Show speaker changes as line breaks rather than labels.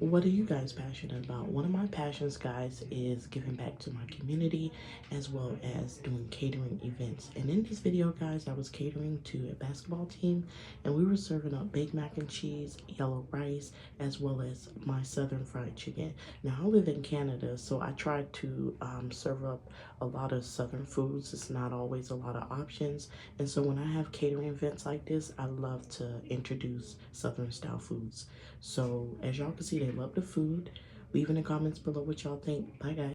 What are you guys passionate about? One of my passions, guys, is giving back to my community as well as doing catering events. And in this video, guys, I was catering to a basketball team and we were serving up baked mac and cheese, yellow rice, as well as my southern fried chicken. Now, I live in Canada, so I try to serve up a lot of southern foods. It's not always a lot of options. And so when I have catering events like this, I love to introduce southern style foods. So as y'all can see, they love the food. Leave in the comments below what y'all think. Bye, guys.